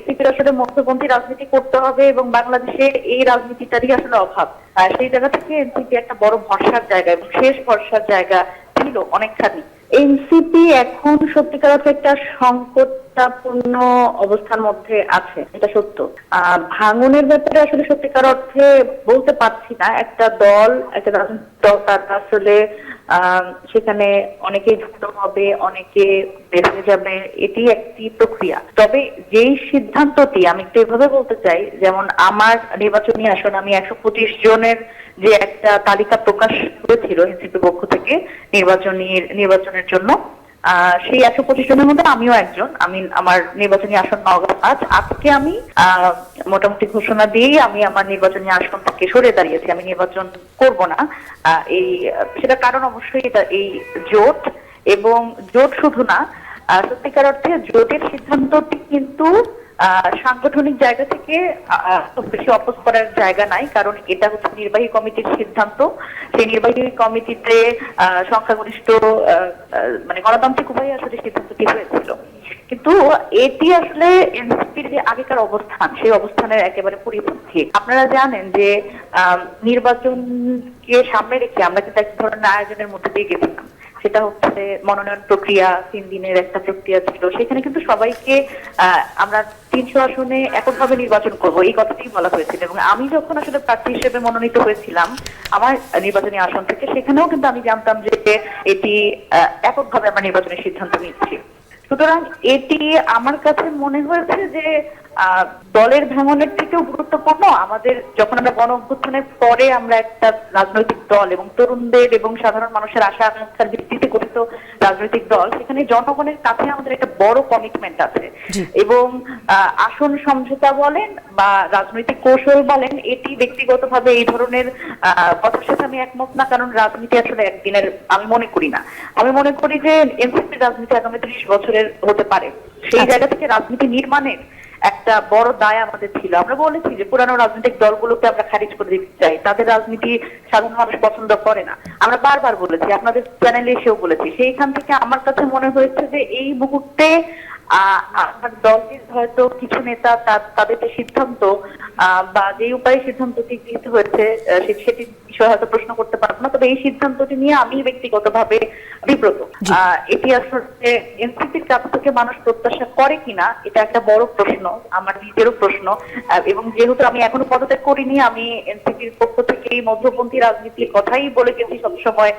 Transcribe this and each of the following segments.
এনসিপির আসলে মধ্যপন্থী রাজনীতি করতে হবে এবং বাংলাদেশে এই রাজনীতিটারই আসলে অভাব। সেই জায়গা থেকে এনসিপি একটা বড় ভরসার জায়গা এবং শেষ ভরসার জায়গা ছিল অনেকখানি। এনসিপি এখন সত্যিকার অর্থে একটা সংকটাপূর্ণ অবস্থার মধ্যে আছে, এটা সত্য। ভাঙনের ব্যাপারে আসলে সত্যিকার অর্থে বলতে পারছি না। একটা দল, একটা রাজনৈতিক দল, তারা আসলে সেখানে অনেকে যুক্ত হবে, অনেকে বের হয়ে যাবে, এটি একটি প্রক্রিয়া। তবে যেই সিদ্ধান্তটি, আমি একটু এভাবে বলতে চাই, যেমন আমার নির্বাচনী আসন, আমি 125 জনের যে একটা তালিকা প্রকাশ করেছিল এনসিপির পক্ষ থেকে নির্বাচনের জন্য, সেই 125 জনের মধ্যে আমিও একজন। আমি আমার নির্বাচনী আসন নওগাঁ 5। আজকে আমি মোটামুটি ঘোষণা দিয়েই আমি আমার নির্বাচনী আসন থেকে সরে দাঁড়িয়েছি, আমি নির্বাচন করব না। এই সেটা কারণ অবশ্যই এটা এই জোট, এবং জোট শুধু না, সত্যিকার অর্থে জোটের সিদ্ধান্তটি কিন্তু সাংগঠনিক জায়গা থেকে খুব বেশি অপোজ করার জায়গা নাই, কারণ এটা হচ্ছে নির্বাহী কমিটির সিদ্ধান্ত। সেই নির্বাহী কমিটিতে সংখ্যাগরিষ্ঠ মানে গণতান্ত্রিক উপায়ে আসলে সিদ্ধান্তটি হয়েছিল। কিন্তু এটি আসলে এনসিপির যে আগেকার অবস্থান, সেই অবস্থানের একেবারে পরিপন্থী। আপনারা জানেন যে নির্বাচনকে সামনে রেখে আমরা কিন্তু এক ধরনের আয়োজনের মধ্যে দিয়ে গেছিলাম। সেটা হচ্ছে মনোনয়ন প্রক্রিয়া, 3 দিনের একটা প্রক্রিয়া ছিল। সেখানে কিন্তু সবাইকে আমরা 300 আসনে এককভাবে নির্বাচন করব, এই কথাটি বলা হয়েছিল। এবং আমি যখন আসলে প্রার্থী হিসেবে মনোনীত হয়েছিলাম আমার নির্বাচনী আসন থেকে, সেখানেও কিন্তু আমি জানতাম যে এটি এককভাবে আমরা নির্বাচনের সিদ্ধান্ত নিচ্ছি। সুতরাং এটি আমার কাছে মনে হয়েছে যে দলের ভাঙনের থেকেও গুরুত্বপূর্ণ। আমাদের যখন আমরা গণ অভ্যুত্থানের পরে আমরা একটা রাজনৈতিক দল এবং তরুণদের এবং সাধারণ মানুষের আশা আকাঙ্ক্ষার ভিত্তিতে গঠিত রাজনৈতিক দল, সেখানে জনগণের কাছে আমাদের একটা বড় কমিটমেন্ট আছে। এবং আসন সমঝোতা বলেন বা রাজনৈতিক কৌশল বলেন, এটি ব্যক্তিগতভাবে এই ধরনের কথার সাথে আমি একমত না, কারণ রাজনীতি আসলে একদিনের আমি মনে করি না। আমি মনে করি যে এনসিপির রাজনীতি আগামী 30 বছরের হতে পারে। সেই জায়গা থেকে রাজনীতি নির্মাণের একটা বড় দায় আমাদের ছিল। আমরা বলেছি যে পুরানো রাজনৈতিক দলগুলোকে আমরা খারিজ করে দিতে চাই, তাদের রাজনীতি সাধারণ মানুষ পছন্দ করে না। আমরা বারবার বলেছি, আপনাদের চ্যানেলে এসেও বলেছি। সেইখান থেকে আমার কাছে মনে হয়েছে যে এই মুহূর্তে আমার দলটির হয়তো কিছু নেতা তাদের যে সিদ্ধান্ত বা যে উপায়ে সিদ্ধান্তটি গৃহীত হয়েছে সেটি বিষয়ে হয়তো প্রশ্ন করতে পারবো না, তবে এই সিদ্ধান্তটি নিয়ে আমি ব্যক্তিগতভাবে বিব্রত। এটি আসলে এনসিপির কাছ থেকে মানুষ প্রত্যাশা করে কিনা, এটা একটা বড় প্রশ্ন, আমার নিজেরও প্রশ্ন। এবং যেহেতু আমি এখনো পদত্যাগ করিনি, আমি এনসিপির পক্ষ থেকে এই মধ্যপন্থী রাজনীতির কথাই বলে গেছি সবসময়।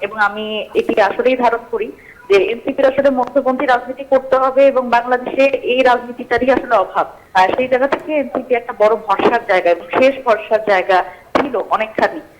এবং আমি এটি আসলেই ধারণ করি যে এনসিপির আসলে মধ্যপন্থী রাজনীতি করতে হবে এবং বাংলাদেশে এই রাজনীতিটারই আসলে অভাব। সেই জায়গা থেকে এনসিপি একটা বড় ভরসার জায়গা এবং শেষ ভরসার জায়গা ছিল অনেকখানি।